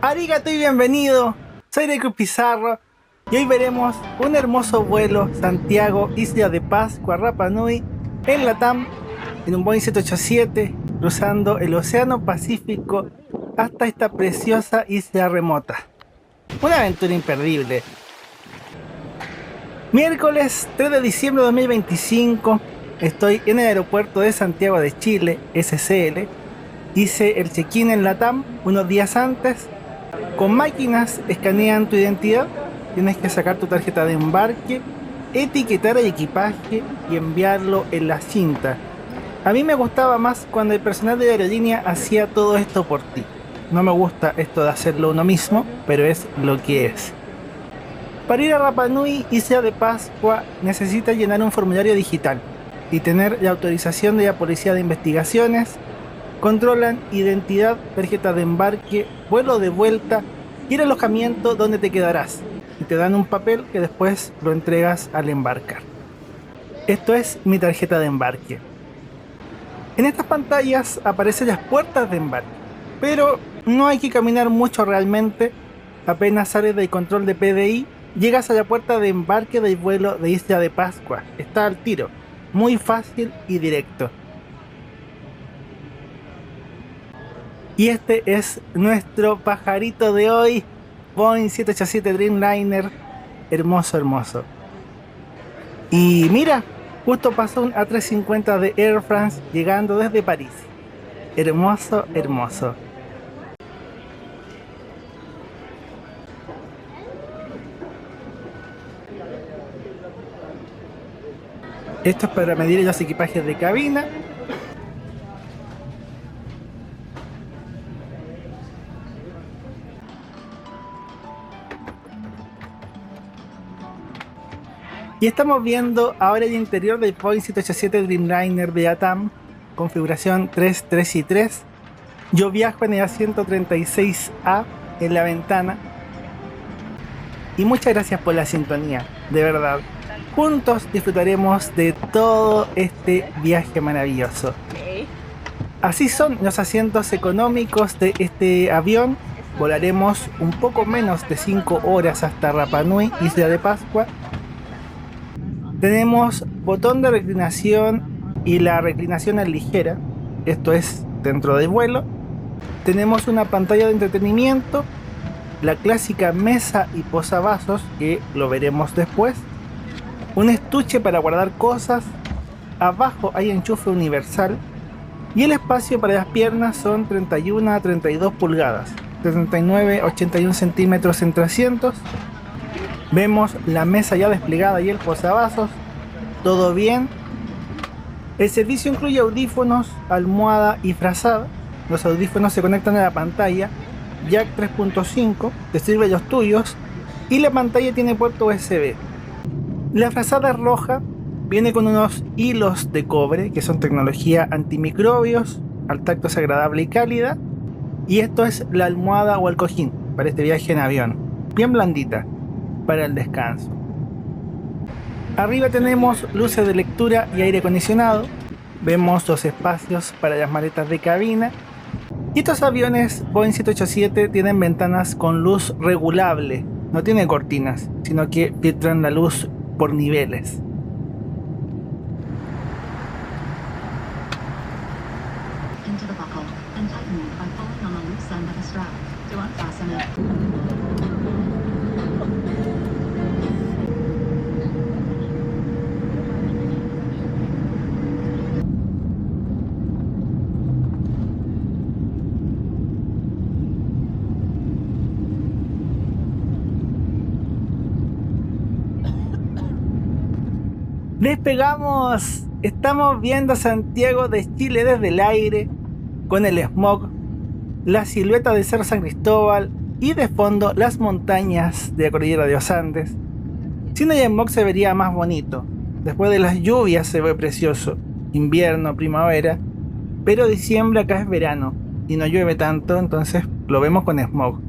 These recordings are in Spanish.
Arigato y bienvenido, soy Deku Pizarro y hoy veremos un hermoso vuelo Santiago, Isla de Pascua, Rapa Nui en Latam en un Boeing 787 cruzando el Océano Pacífico hasta esta preciosa isla remota. Una aventura imperdible. Miércoles 3 de diciembre de 2025 estoy en el aeropuerto de Santiago de Chile, SCL. Hice el check-in en Latam unos días antes. Con máquinas escanean tu identidad, tienes que sacar tu tarjeta de embarque, etiquetar el equipaje y enviarlo en la cinta. A mí me gustaba más cuando el personal de la aerolínea hacía todo esto por ti. No me gusta esto de hacerlo uno mismo, pero es lo que es. Para ir a Rapa Nui, Isla de Pascua, necesitas llenar un formulario digital y tener la autorización de la Policía de Investigaciones. Controlan identidad, tarjeta de embarque, vuelo de vuelta y el alojamiento donde te quedarás. Y te dan un papel que después lo entregas al embarcar. Esto es mi tarjeta de embarque. En estas pantallas aparecen las puertas de embarque, pero no hay que caminar mucho realmente. Apenas sales del control de PDI, llegas a la puerta de embarque del vuelo de Isla de Pascua. Está al tiro, muy fácil y directo. Y este es nuestro pajarito de hoy, Boeing 787 Dreamliner, hermoso, hermoso. Y mira, justo pasó un A350 de Air France llegando desde París. Hermoso, hermoso. Esto es para medir los equipajes de cabina. Y estamos viendo ahora el interior del Boeing 787 Dreamliner de LATAM, configuración 3 y 3. Yo viajo en el asiento 36A en la ventana. Y muchas gracias por la sintonía, de verdad. Juntos disfrutaremos de todo este viaje maravilloso. Así son los asientos económicos de este avión. Volaremos un poco menos de 5 horas hasta Rapa Nui, Isla de Pascua. Tenemos botón de reclinación y la reclinación es ligera, esto es dentro del vuelo. Tenemos una pantalla de entretenimiento, la clásica mesa y posavasos, que lo veremos después. Un estuche para guardar cosas, abajo hay enchufe universal y el espacio para las piernas son 31 a 32 pulgadas, 79 a 81 centímetros entre asientos. Vemos la mesa ya desplegada y el posavasos, todo bien. El servicio incluye audífonos, almohada y frazada. Los audífonos se conectan a la pantalla, jack 3.5, te sirve los tuyos y la pantalla tiene puerto USB. La frazada es roja, viene con unos hilos de cobre que son tecnología antimicrobios, al tacto es agradable y cálida. Y esto es la almohada o el cojín para este viaje en avión, bien blandita para el descanso. Arriba tenemos luces de lectura y aire acondicionado. Vemos los espacios para las maletas de cabina. Y estos aviones Boeing 787 tienen ventanas con luz regulable. No tienen cortinas, sino que filtran la luz por niveles. Despegamos, estamos viendo Santiago de Chile desde el aire, con el smog, la silueta del Cerro San Cristóbal y de fondo las montañas de la cordillera de los Andes. Si no hay smog se vería más bonito, después de las lluvias se ve precioso, invierno, primavera, pero diciembre acá es verano y no llueve tanto, entonces lo vemos con smog.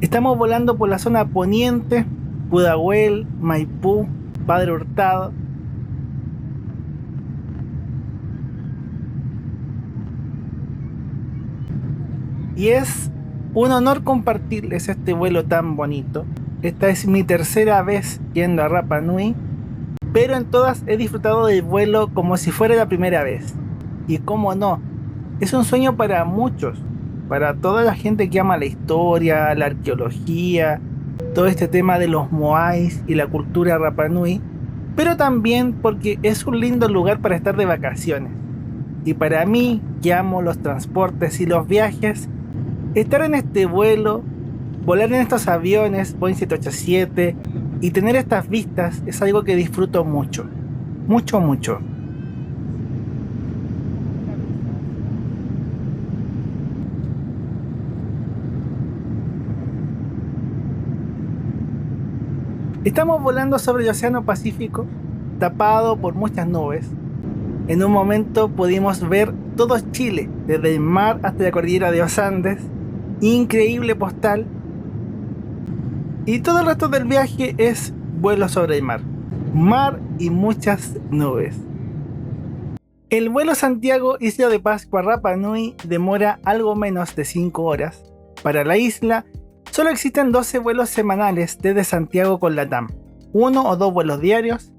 Estamos volando por la zona poniente, Pudahuel, Maipú, Padre Hurtado. Y es Un honor compartirles este vuelo tan bonito. Esta es mi tercera vez yendo a Rapa Nui, pero en todas he disfrutado del vuelo como si fuera la primera vez. Y cómo no, es un sueño para muchos, para toda la gente que ama la historia, la arqueología, todo este tema de los moais y la cultura Rapa Nui, pero también porque es un lindo lugar para estar de vacaciones. Y para mí, que amo los transportes y los viajes, estar en este vuelo, volar en estos aviones Boeing 787 y tener estas vistas es algo que disfruto mucho, mucho, mucho. Estamos volando sobre el Océano Pacífico, tapado por muchas nubes. En un momento pudimos ver todo Chile, desde el mar hasta la cordillera de los Andes. Increíble postal. Y todo el resto del viaje es vuelo sobre el mar. Mar y muchas nubes. El vuelo Santiago-Isla de Pascua Rapa Nui demora algo menos de 5 horas. Para la isla, solo existen 12 vuelos semanales desde Santiago con LATAM. 1 o 2 vuelos diarios.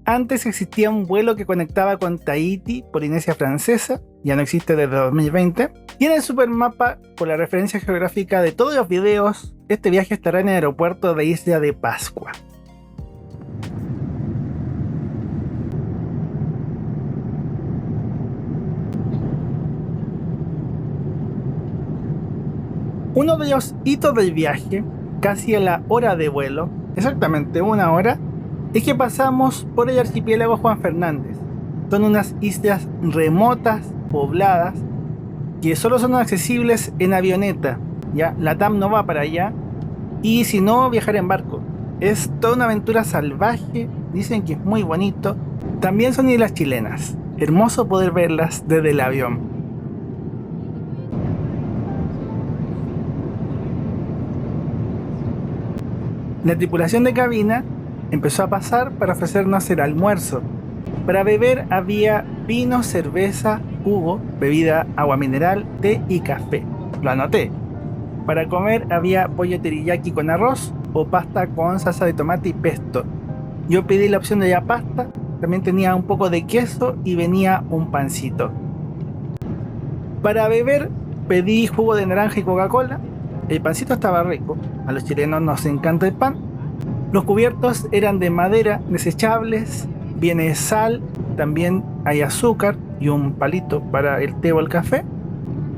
Antes existía un vuelo que conectaba con Tahití, Polinesia Francesa, ya no existe desde 2020. Y en el supermapa, por la referencia geográfica de todos los videos, este viaje estará en el aeropuerto de Isla de Pascua. Uno de los hitos del viaje, casi a la hora de vuelo, exactamente 1 hora, es que pasamos por el archipiélago Juan Fernández. Son unas islas remotas, pobladas, que solo son accesibles en avioneta. Ya, LATAM no va para allá, y si no, viajar en barco. Es toda una aventura salvaje, dicen que es muy bonito. También son islas chilenas, hermoso poder verlas desde el avión. La tripulación de cabina empezó a pasar para ofrecernos el almuerzo. Para beber había vino, cerveza, jugo, bebida, agua mineral, té y café. Lo anoté. Para comer había pollo teriyaki con arroz o pasta con salsa de tomate y pesto. Yo pedí la opción de la pasta, también tenía un poco de queso y venía un pancito. Para beber pedí jugo de naranja y Coca-Cola. El pancito estaba rico, a los chilenos nos encanta el pan. Los cubiertos eran de madera, desechables, viene sal, también hay azúcar y un palito para el té o el café.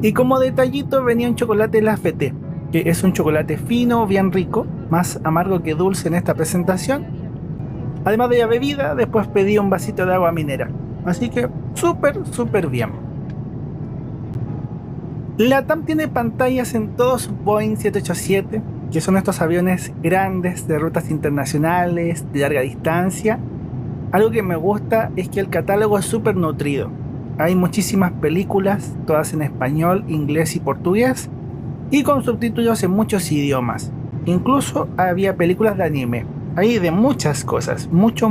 Y como detallito venía un chocolate Lafite, que es un chocolate fino, bien rico, más amargo que dulce en esta presentación. Además de la bebida, después pedí un vasito de agua mineral. Así que súper bien. LATAM tiene pantallas en todos sus Boeing 787, que son estos aviones grandes de rutas internacionales, de larga distancia. Algo que me gusta es que el catálogo es súper nutrido. Hay muchísimas películas, todas en español, inglés y portugués, y con subtítulos en muchos idiomas. Incluso había películas de anime. Hay de muchas cosas, mucho.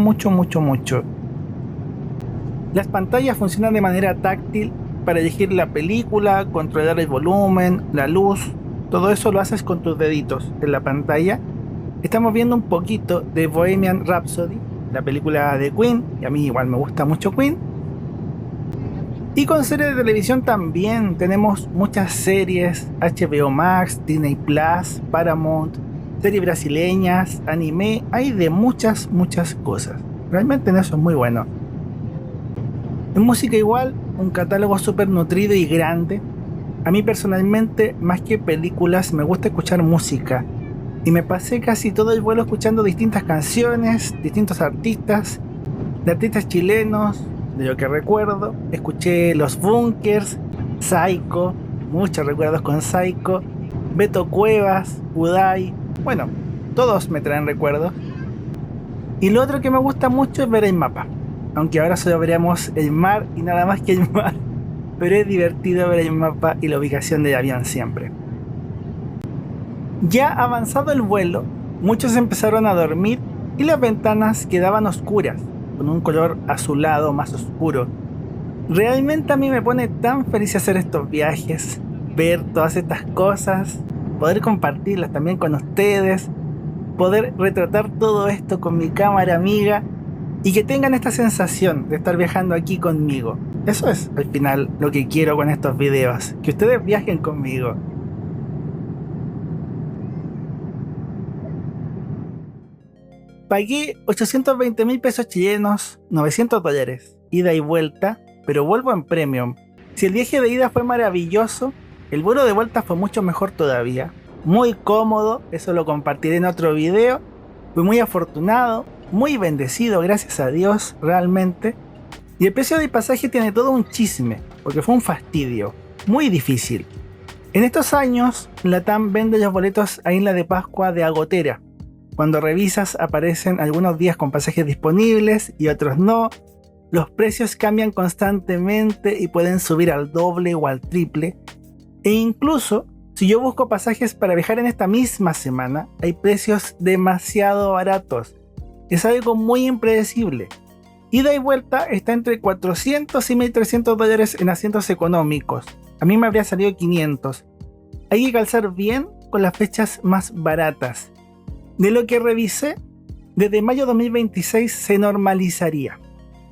Las pantallas funcionan de manera táctil para elegir la película, controlar el volumen, la luz. Todo eso lo haces con tus deditos en la pantalla. Estamos viendo un poquito de Bohemian Rhapsody, la película de Queen, y a mí igual me gusta mucho Queen. Y con series de televisión también tenemos muchas series, HBO Max, Disney Plus, Paramount, series brasileñas, anime, hay de muchas cosas. Realmente en eso es muy bueno. En música igual, un catálogo súper nutrido y grande. A mí personalmente, más que películas, me gusta escuchar música. Y me pasé casi todo el vuelo escuchando distintas canciones, distintos artistas, de artistas chilenos, de lo que recuerdo. Escuché Los Bunkers, Saiko, muchos recuerdos con Saiko, Beto Cuevas, Kudai. Bueno, todos me traen recuerdos. Y lo otro que me gusta mucho es ver el mapa. Aunque ahora solo veremos el mar y nada más que el mar. Pero es divertido ver el mapa y la ubicación del avión siempre. Ya avanzado el vuelo, muchos empezaron a dormir y las ventanas quedaban oscuras, con un color azulado más oscuro. Realmente a mí me pone tan feliz hacer estos viajes, ver todas estas cosas. poder compartirlas también con ustedes, poder retratar todo esto con mi cámara amiga y que tengan esta sensación de estar viajando aquí conmigo. Eso es al final lo que quiero con estos videos, que ustedes viajen conmigo. Pagué 820.000 pesos chilenos, $900, ida y vuelta, pero vuelvo en premium. Si el viaje de ida fue maravilloso, el vuelo de vuelta fue mucho mejor todavía. Muy cómodo, eso lo compartiré en otro video. Fui muy afortunado, muy bendecido, gracias a Dios, realmente. Y el precio del pasaje tiene todo un chisme, porque fue un fastidio, muy difícil. En estos años, LATAM vende los boletos a Isla de Pascua de agotera. Cuando revisas aparecen algunos días con pasajes disponibles y otros no. Los precios cambian constantemente y pueden subir al doble o al triple. E incluso, si yo busco pasajes para viajar en esta misma semana, hay precios demasiado baratos. Es algo muy impredecible. Ida y vuelta está entre $400 y $1.300 en asientos económicos. A mí me habría salido 500. Hay que calzar bien con las fechas más baratas. De lo que revisé, desde mayo 2026 se normalizaría.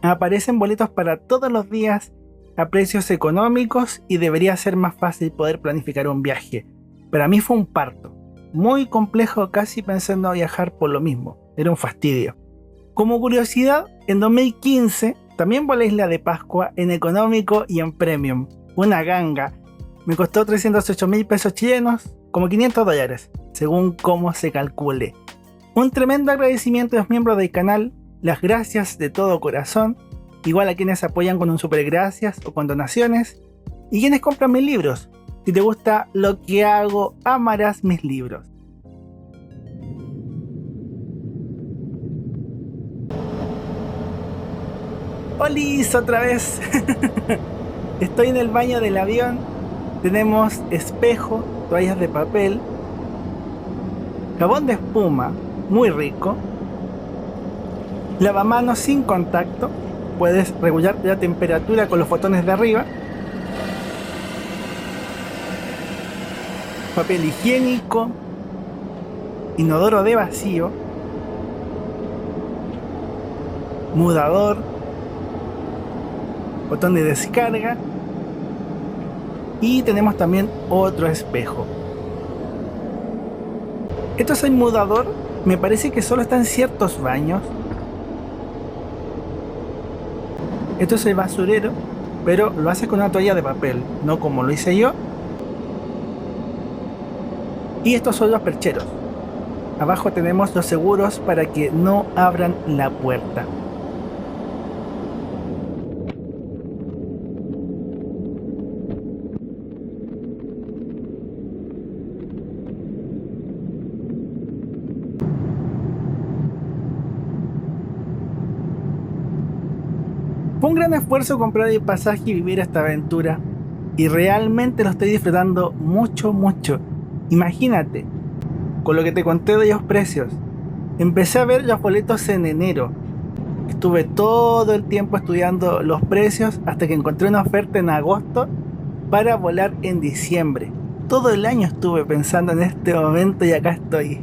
Aparecen boletos para todos los días a precios económicos y debería ser más fácil poder planificar un viaje. Para mí fue un parto, muy complejo, casi pensando viajar por lo mismo, era un fastidio. Como curiosidad, en 2015 también volé a Isla de Pascua en económico y en premium, una ganga. Me costó 308.000 pesos chilenos, como $500, según cómo se calcule. Un tremendo agradecimiento a los miembros del canal, las gracias de todo corazón, igual a quienes apoyan con un super gracias o con donaciones, y quienes compran mis libros. Si te gusta lo que hago, amarás mis libros. ¡Holis! Otra vez. Estoy en el baño del avión. Tenemos espejo, toallas de papel, jabón de espuma, muy rico, lavamanos sin contacto, puedes regular la temperatura con los botones de arriba, papel higiénico, inodoro de vacío, mudador, botón de descarga y tenemos también otro espejo. Esto es el mudador, me parece que solo está en ciertos baños. Esto es el basurero, pero lo haces con una toalla de papel, no como lo hice yo. Y estos son los percheros. Abajo tenemos los seguros para que no abran la puerta. Fue un gran esfuerzo comprar el pasaje y vivir esta aventura, y realmente lo estoy disfrutando mucho, mucho. Imagínate, con lo que te conté de los precios, empecé a ver los boletos en enero. Estuve todo el tiempo estudiando los precios hasta que encontré una oferta en agosto para volar en diciembre. Todo el año estuve pensando en este momento y acá estoy.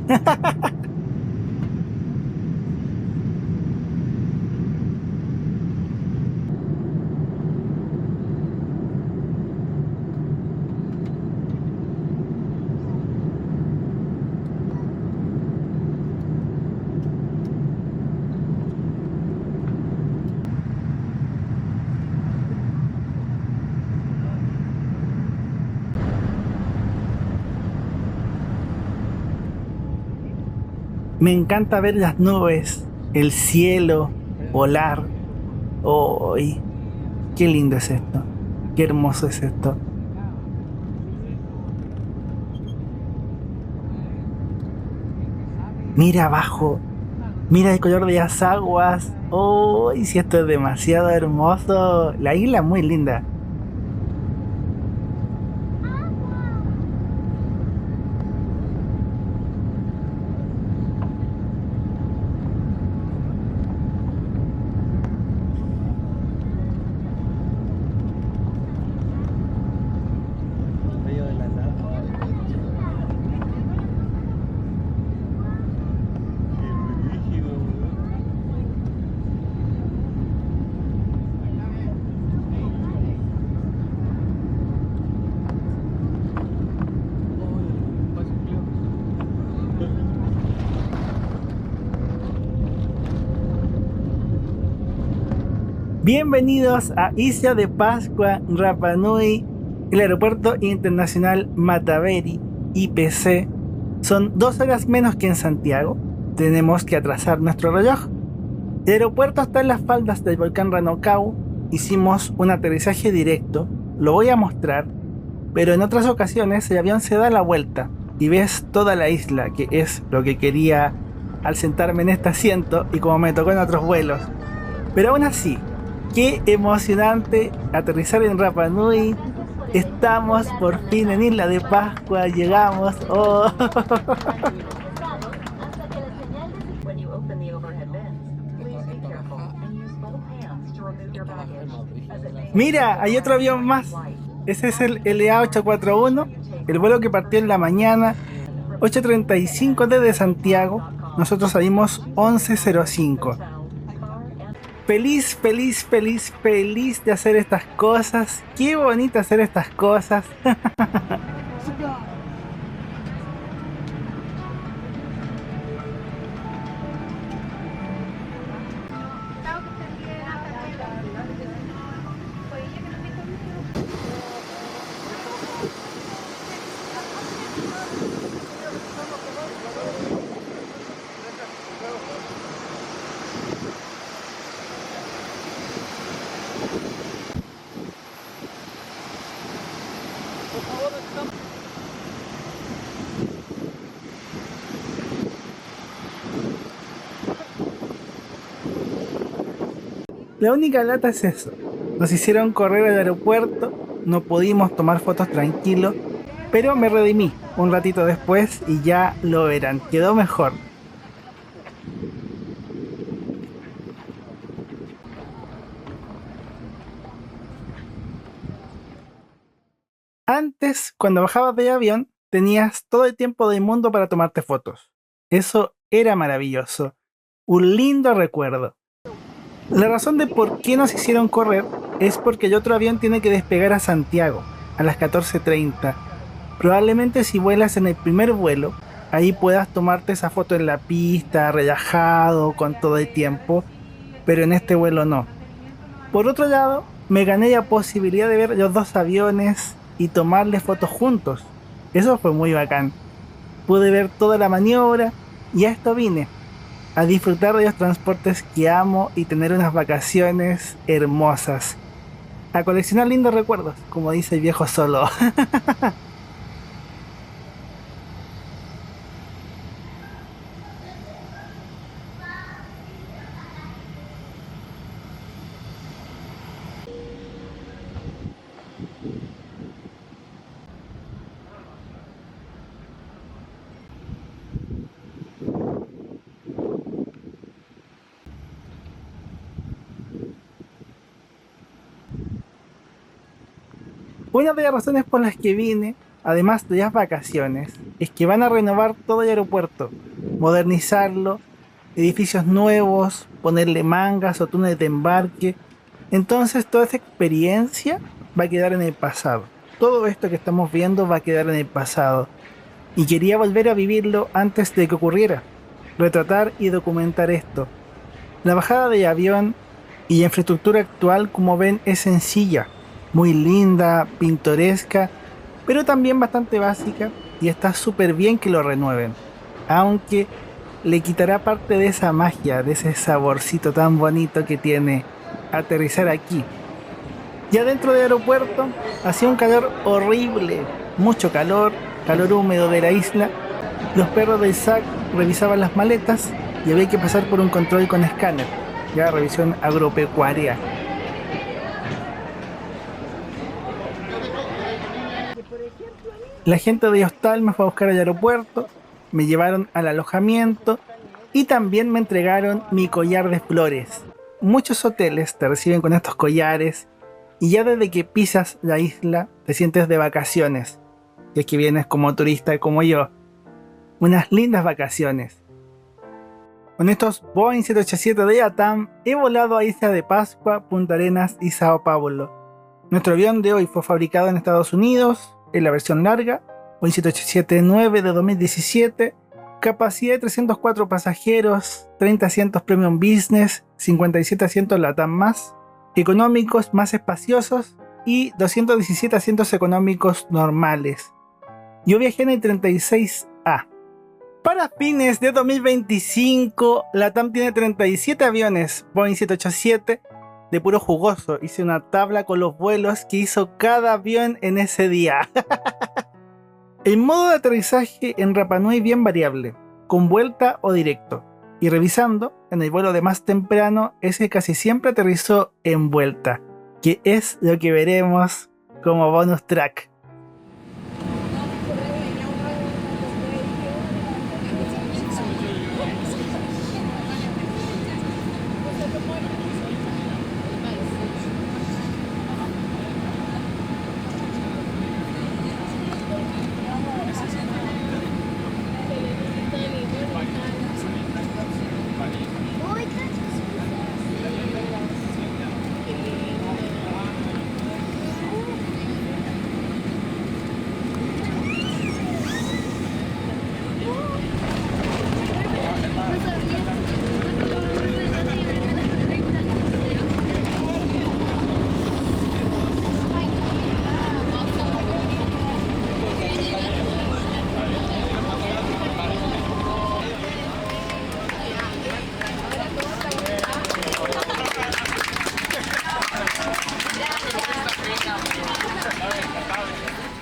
Me encanta ver las nubes, el cielo, volar. ¡Ay! ¡Qué lindo es esto! ¡Qué hermoso es esto! Mira abajo, mira el color de las aguas. ¡Ay! Si esto es demasiado hermoso. La isla es muy linda. Bienvenidos a Isla de Pascua, Rapa Nui, el aeropuerto internacional Mataveri, IPC. Son 2 horas menos que en Santiago. Tenemos que atrasar nuestro reloj. El aeropuerto está en las faldas del volcán Ranocao. Hicimos un aterrizaje directo, lo voy a mostrar, pero en otras ocasiones el avión se da la vuelta y ves toda la isla, que es lo que quería al sentarme en este asiento y como me tocó en otros vuelos. Pero aún así, qué emocionante aterrizar en Rapa Nui. Estamos por fin en Isla de Pascua, llegamos. Oh. Mira, hay otro avión más. Ese es el LA841, el vuelo que partió en la mañana, 8:35 desde Santiago. Nosotros salimos 11:05. Feliz, feliz, feliz, feliz de hacer estas cosas. Qué bonito hacer estas cosas. La única lata es eso. Nos hicieron correr al aeropuerto, no pudimos tomar fotos tranquilos, pero me redimí un ratito después y ya lo verán, quedó mejor. Antes, cuando bajabas del avión, tenías todo el tiempo del mundo para tomarte fotos. Eso era maravilloso. Un lindo recuerdo. La razón de por qué nos hicieron correr es porque el otro avión tiene que despegar a Santiago a las 14:30. Probablemente si vuelas en el primer vuelo, ahí puedas tomarte esa foto en la pista, relajado, con todo el tiempo, pero en este vuelo no. Por otro lado, me gané la posibilidad de ver los 2 aviones y tomarles fotos juntos. Eso fue muy bacán. Pude ver toda la maniobra y a esto vine. A disfrutar de los transportes que amo y tener unas vacaciones hermosas. A coleccionar lindos recuerdos, como dice el viejo Solo. Una de las razones por las que vine, además de las vacaciones, es que van a renovar todo el aeropuerto, modernizarlo, edificios nuevos, ponerle mangas o túneles de embarque. Entonces toda esa experiencia va a quedar en el pasado. Todo esto que estamos viendo va a quedar en el pasado. Y quería volver a vivirlo antes de que ocurriera. Retratar y documentar esto. La bajada de avión y la infraestructura actual, como ven, es sencilla, muy linda, pintoresca, pero también bastante básica, y está súper bien que lo renueven, aunque le quitará parte de esa magia, de ese saborcito tan bonito que tiene aterrizar aquí. Ya dentro del aeropuerto hacía un calor horrible, mucho calor, calor húmedo de la isla. Los perros del SAC revisaban las maletas y había que pasar por un control con escáner, ya revisión agropecuaria. La gente de hostal me fue a buscar al aeropuerto, me llevaron al alojamiento y también me entregaron mi collar de flores. Muchos hoteles te reciben con estos collares y ya desde que pisas la isla te sientes de vacaciones. Y es que vienes como turista como yo. Unas lindas vacaciones. Con estos Boeing 787 de LATAM he volado a Isla de Pascua, Punta Arenas y Sao Paulo. Nuestro avión de hoy fue fabricado en Estados Unidos, en la versión larga, Boeing 787-9 de 2017, capacidad de 304 pasajeros, 30 asientos Premium Business, 57 asientos LATAM+, económicos más espaciosos y 217 asientos económicos normales. Yo viajé en el 36A. Para fines de 2025, LATAM tiene 37 aviones Boeing 787 de puro jugoso. Hice una tabla con los vuelos que hizo cada avión en ese día. El modo de aterrizaje en Rapa Nui bien variable, con vuelta o directo. Y revisando, en el vuelo de más temprano, ese casi siempre aterrizó en vuelta, que es lo que veremos como bonus track.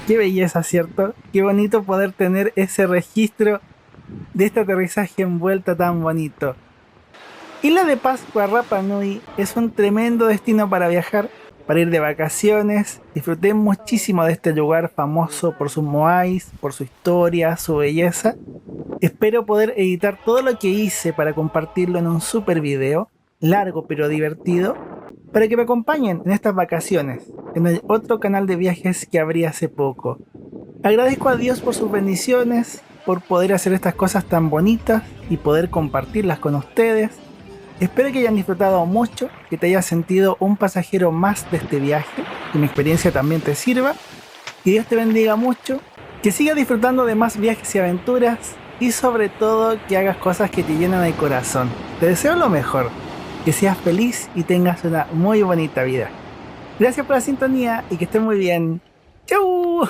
Qué belleza, ¿cierto? Qué bonito poder tener ese registro de este aterrizaje en vuelta tan bonito. Isla de Pascua, Rapa Nui, es un tremendo destino para viajar, para ir de vacaciones. Disfruté muchísimo de este lugar famoso por sus moais, por su historia, su belleza. Espero poder editar todo lo que hice para compartirlo en un super video, largo pero divertido, para que me acompañen en estas vacaciones, en el otro canal de viajes que abrí hace poco. Agradezco a Dios por sus bendiciones, por poder hacer estas cosas tan bonitas y poder compartirlas con ustedes. Espero que hayan disfrutado mucho, que te hayas sentido un pasajero más de este viaje, que mi experiencia también te sirva. Que Dios te bendiga mucho, que sigas disfrutando de más viajes y aventuras y sobre todo que hagas cosas que te llenan el corazón. Te deseo lo mejor, que seas feliz y tengas una muy bonita vida. Gracias por la sintonía y que estés muy bien. ¡Chau!